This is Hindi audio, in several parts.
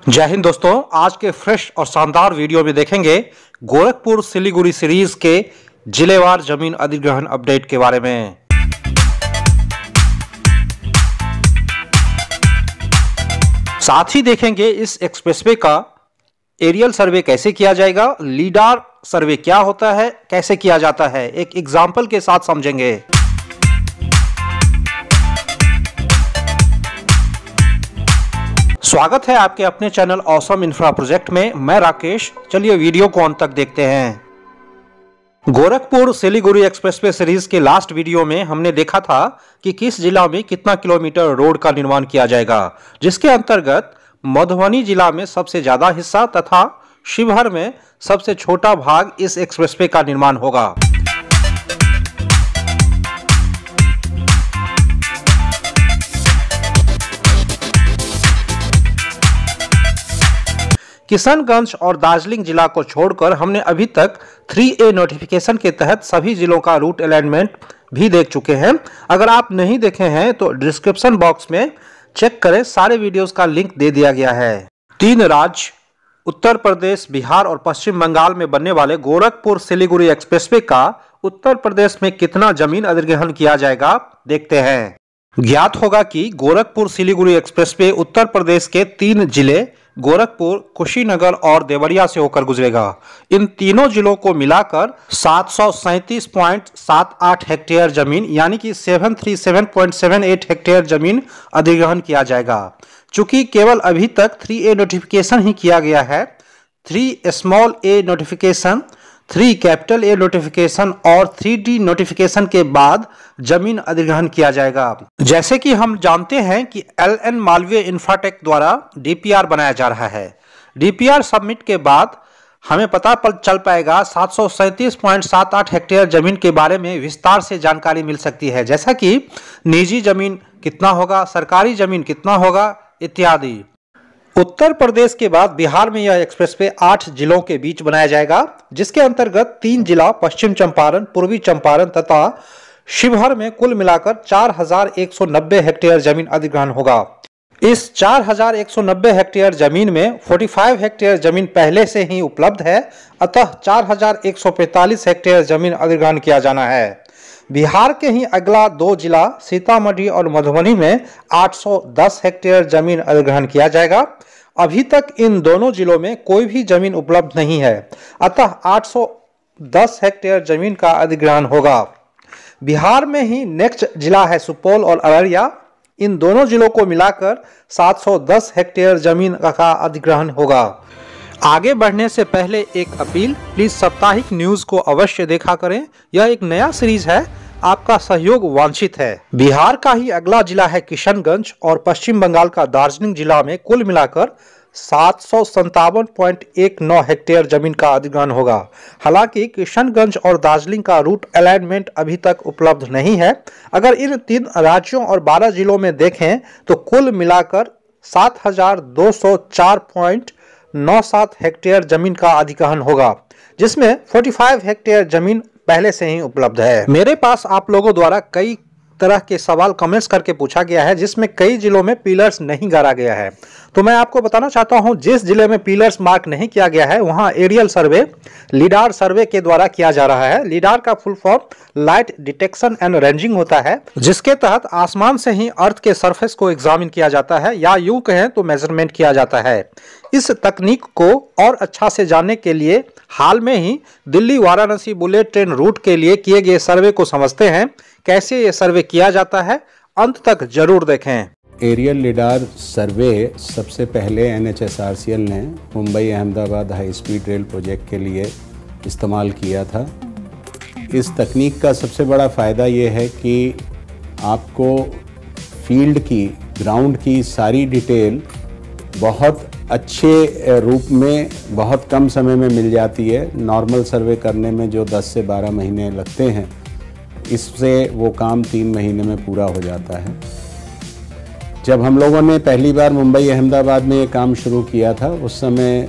जय हिंद दोस्तों, आज के फ्रेश और शानदार वीडियो में देखेंगे गोरखपुर सिलीगुड़ी सीरीज के जिलेवार जमीन अधिग्रहण अपडेट के बारे में। साथ ही देखेंगे इस एक्सप्रेसवे का एरियल सर्वे कैसे किया जाएगा, लीडार सर्वे क्या होता है, कैसे किया जाता है, एक एग्जाम्पल के साथ समझेंगे। स्वागत है आपके अपने चैनल ऑसम इंफ्रा प्रोजेक्ट में। मैं राकेश। चलिए वीडियो को अंत तक देखते हैं। गोरखपुर सिलीगुड़ी एक्सप्रेसवे सीरीज के लास्ट वीडियो में हमने देखा था कि किस जिला में कितना किलोमीटर रोड का निर्माण किया जाएगा, जिसके अंतर्गत मधुबनी जिला में सबसे ज्यादा हिस्सा तथा शिवहर में सबसे छोटा भाग इस एक्सप्रेसवे का निर्माण होगा। किशनगंज और दार्जिलिंग जिला को छोड़कर हमने अभी तक 3A नोटिफिकेशन के तहत सभी जिलों का रूट अलाइनमेंट भी देख चुके हैं। अगर आप नहीं देखे हैं तो डिस्क्रिप्शन बॉक्स में चेक करें, सारे वीडियोस का लिंक दे दिया गया है। 3 राज्य उत्तर प्रदेश, बिहार और पश्चिम बंगाल में बनने वाले गोरखपुर सिलीगुड़ी एक्सप्रेसवे का उत्तर प्रदेश में कितना जमीन अधिग्रहण किया जाएगा, देखते हैं। ज्ञात होगा कि गोरखपुर सिलीगुड़ी एक्सप्रेसवे उत्तर प्रदेश के 3 जिले गोरखपुर, कुशीनगर और देवरिया से होकर गुजरेगा। इन तीनों जिलों को मिलाकर 737.78 हेक्टेयर जमीन यानी कि 737.78 हेक्टेयर जमीन अधिग्रहण किया जाएगा। चूंकि केवल अभी तक 3A नोटिफिकेशन ही किया गया है, 3 small A notification, 3 capital A notification और 3D नोटिफिकेशन के बाद जमीन अधिग्रहण किया जाएगा। जैसे कि हम जानते हैं कि LN मालवीय इंफ्राटेक द्वारा DPR बनाया जा रहा है। DPR सबमिट के बाद हमें पता चल पाएगा 737.78 हेक्टेयर जमीन के बारे में विस्तार से जानकारी मिल सकती है, जैसा कि निजी जमीन कितना होगा, सरकारी जमीन कितना होगा इत्यादि। उत्तर प्रदेश के बाद बिहार में यह एक्सप्रेसवे 8 जिलों के बीच बनाया जाएगा, जिसके अंतर्गत 3 जिला पश्चिम चंपारण, पूर्वी चंपारण तथा शिवहर में कुल मिलाकर 4190 हेक्टेयर जमीन अधिग्रहण होगा। इस 4190 हेक्टेयर जमीन में 45 हेक्टेयर जमीन पहले से ही उपलब्ध है, अतः 4145 हेक्टेयर जमीन अधिग्रहण किया जाना है। बिहार के ही अगला 2 जिला सीतामढ़ी और मधुबनी में 810 हेक्टेयर जमीन अधिग्रहण किया जाएगा। अभी तक इन दोनों जिलों में कोई भी जमीन उपलब्ध नहीं है, अतः 810 हेक्टेयर जमीन का अधिग्रहण होगा। बिहार में ही नेक्स्ट जिला है सुपौल और अररिया। इन दोनों जिलों को मिलाकर 710 हेक्टेयर जमीन का अधिग्रहण होगा। आगे बढ़ने से पहले एक अपील, प्लीज साप्ताहिक न्यूज को अवश्य देखा करें। यह एक नया सीरीज है, आपका सहयोग वांछित है। बिहार का ही अगला जिला है किशनगंज और पश्चिम बंगाल का दार्जिलिंग जिला में कुल मिलाकर 757.19 हेक्टेयर जमीन का अधिग्रहण होगा। हालांकि किशनगंज और दार्जिलिंग का रूट अलाइनमेंट अभी तक उपलब्ध नहीं है। अगर इन 3 राज्यों और 12 जिलों में देखें तो कुल मिलाकर 7204.97 हेक्टेयर जमीन का अधिग्रहण होगा, जिसमें 45 हेक्टेयर जमीन पहले से ही उपलब्ध है। मेरे पास आप लोगों द्वारा कई तरह के सवाल कमेंट्स करके पूछा गया है, जिसमें कई जिलों में पिलर्स नहीं गाड़ा गया है। तो मैं आपको बताना चाहता हूं, जिस जिले में पिलर्स मार्क नहीं किया गया है वहां एरियल सर्वे लीडार सर्वे के द्वारा किया जा रहा है। लीडार का full form light detection and ranging होता है, जिसके तहत आसमान से ही अर्थ के सरफेस को एग्जामिन किया जाता है, या यूं कहें तो मेजरमेंट किया जाता है। इस तकनीक को और अच्छा से जानने के लिए हाल में ही Delhi Varanasi bullet train route के लिए किए गए सर्वे को समझते हैं। कैसे ये सर्वे किया जाता है, अंत तक जरूर देखें। एरियल लिडार सर्वे सबसे पहले NHSRCL ने Mumbai Ahmedabad high speed rail project के लिए इस्तेमाल किया था। इस तकनीक का सबसे बड़ा फ़ायदा ये है कि आपको फील्ड की, ग्राउंड की सारी डिटेल बहुत अच्छे रूप में बहुत कम समय में मिल जाती है। नॉर्मल सर्वे करने में जो 10 से 12 महीने लगते हैं, इससे वो काम 3 महीने में पूरा हो जाता है। जब हम लोगों ने पहली बार मुंबई अहमदाबाद में ये काम शुरू किया था, उस समय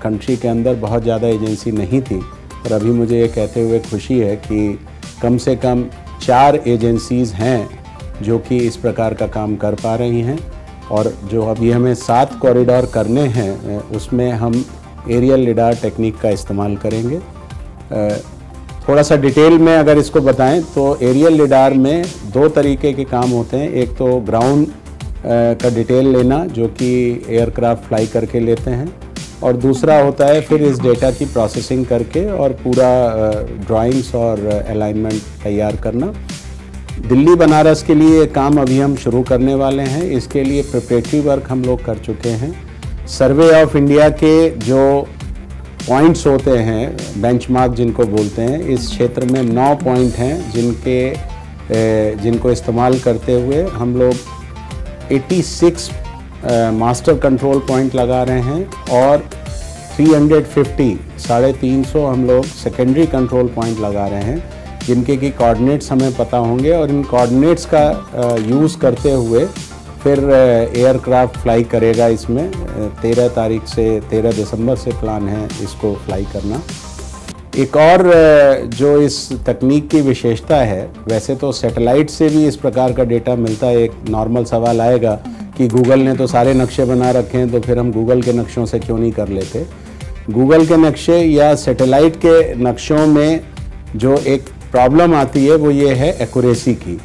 कंट्री के अंदर बहुत ज़्यादा एजेंसी नहीं थी, और अभी मुझे ये कहते हुए खुशी है कि कम से कम 4 एजेंसीज़ हैं जो कि इस प्रकार का काम कर पा रही हैं। और जो अभी हमें 7 कॉरिडोर करने हैं उसमें हम एरियल लिडार टेक्निक का इस्तेमाल करेंगे। थोड़ा सा डिटेल में अगर इसको बताएं तो एरियल लिडार में 2 तरीके के काम होते हैं। एक तो ग्राउंड का डिटेल लेना जो कि एयरक्राफ्ट फ्लाई करके लेते हैं, और दूसरा होता है फिर इस डेटा की प्रोसेसिंग करके और पूरा ड्राइंग्स और अलाइनमेंट तैयार करना। दिल्ली बनारस के लिए काम अभी हम शुरू करने वाले हैं। इसके लिए प्रिपरेटरी वर्क हम लोग कर चुके हैं। सर्वे ऑफ इंडिया के जो पॉइंट्स होते हैं, बेंचमार्क जिनको बोलते हैं, इस क्षेत्र में 9 पॉइंट हैं जिनको इस्तेमाल करते हुए हम लोग 86 मास्टर कंट्रोल पॉइंट लगा रहे हैं और 350 हम लोग सेकेंडरी कंट्रोल पॉइंट लगा रहे हैं, जिनके की कोऑर्डिनेट्स हमें पता होंगे और इन कोऑर्डिनेट्स का यूज़ करते हुए फिर एयरक्राफ्ट फ्लाई करेगा। इसमें 13 दिसंबर से प्लान है इसको फ्लाई करना। एक और जो इस तकनीक की विशेषता है, वैसे तो सैटेलाइट से भी इस प्रकार का डेटा मिलता है। एक नॉर्मल सवाल आएगा कि गूगल ने तो सारे नक्शे बना रखे हैं, तो फिर हम गूगल के नक्शों से क्यों नहीं कर लेते। गूगल के नक्शे या सैटेलाइट के नक्शों में जो एक प्रॉब्लम आती है वो ये है एक्यूरेसी की।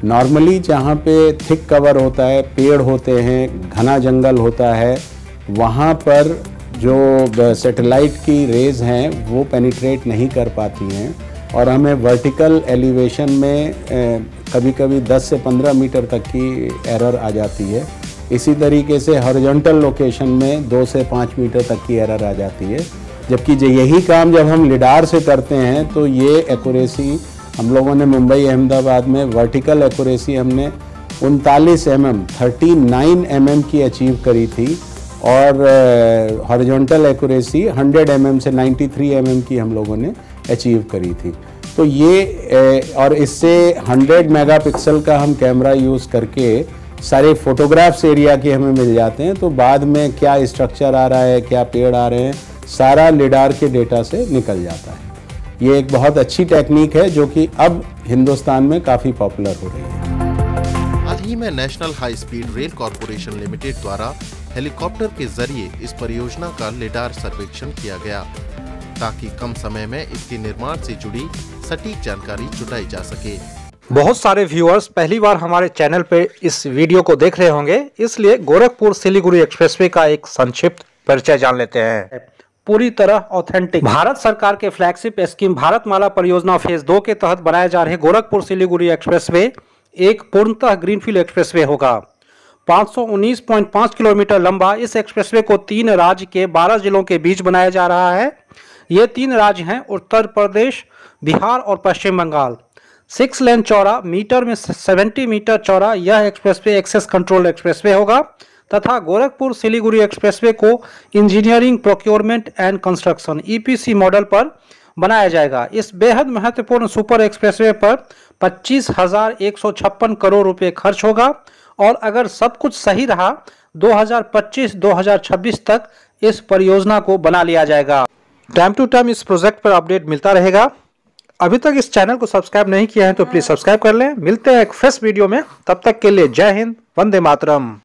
नॉर्मली जहाँ पे थिक कवर होता है, पेड़ होते हैं, घना जंगल होता है, वहाँ पर जो सैटेलाइट की रेज हैं वो पेनिट्रेट नहीं कर पाती हैं और हमें वर्टिकल एलिवेशन में कभी कभी 10 से 15 मीटर तक की एरर आ जाती है। इसी तरीके से हॉरिजॉन्टल लोकेशन में 2 से 5 मीटर तक की एरर आ जाती है। जबकि यही काम जब हम लिडार से करते हैं तो ये एक्यूरेसी हम लोगों ने मुंबई अहमदाबाद में वर्टिकल एक्यूरेसी हमने 39 mm की अचीव करी थी और हॉरिजॉन्टल एक्यूरेसी 100 mm से 93 mm की हम लोगों ने अचीव करी थी। तो ये और इससे 100 मेगापिक्सल का हम कैमरा यूज़ करके सारे फोटोग्राफ्स एरिया के हमें मिल जाते हैं। तो बाद में क्या स्ट्रक्चर आ रहा है, क्या पेड़ आ रहे हैं, सारा लिडार के डेटा से निकल जाता है। ये एक बहुत अच्छी टेक्निक है जो कि अब हिंदुस्तान में काफ़ी पॉपुलर हो रही है। हाल ही में national high speed rail corporation limited द्वारा हेलीकॉप्टर के जरिए इस परियोजना का लिडार सर्वेक्षण किया गया ताकि कम समय में इसके निर्माण से जुड़ी सटीक जानकारी जुटाई जा सके। बहुत सारे व्यूअर्स पहली बार हमारे चैनल पे इस वीडियो को देख रहे होंगे, इसलिए गोरखपुर सिलीगुड़ी एक्सप्रेसवे का एक संक्षिप्त परिचय जान लेते हैं। पूरी तरह ऑथेंटिक भारत सरकार के फ्लैगशिप स्कीम भारतमाला परियोजना फेज 2 के तहत बनाए जा रहे गोरखपुर सिलीगुड़ी एक्सप्रेसवे एक पूर्णतः ग्रीनफील्ड एक्सप्रेसवे होगा। 519.5 किलोमीटर लंबा इस एक्सप्रेसवे को 3 राज्य के 12 जिलों के बीच बनाया जा रहा है। ये 3 राज्य हैं उत्तर प्रदेश, बिहार और पश्चिम बंगाल। 6 लेन चौड़ा, मीटर में 70 मीटर चौड़ा यह एक्सप्रेसवे एक्सेस कंट्रोल एक्सप्रेसवे होगा तथा गोरखपुर सिलीगुड़ी एक्सप्रेसवे को engineering, procurement and construction EPC model पर बनाया जाएगा। इस बेहद महत्वपूर्ण सुपर एक्सप्रेसवे पर 25,156 करोड़ रुपए खर्च होगा और अगर सब कुछ सही रहा 2025-2026 तक इस परियोजना को बना लिया जाएगा। टाइम टू टाइम इस प्रोजेक्ट पर अपडेट मिलता रहेगा। अभी तक इस चैनल को सब्सक्राइब नहीं किया है तो प्लीज सब्सक्राइब कर लें। मिलते हैं एक फ्रेश वीडियो में, तब तक के लिए जय हिंद, वंदे मातरम।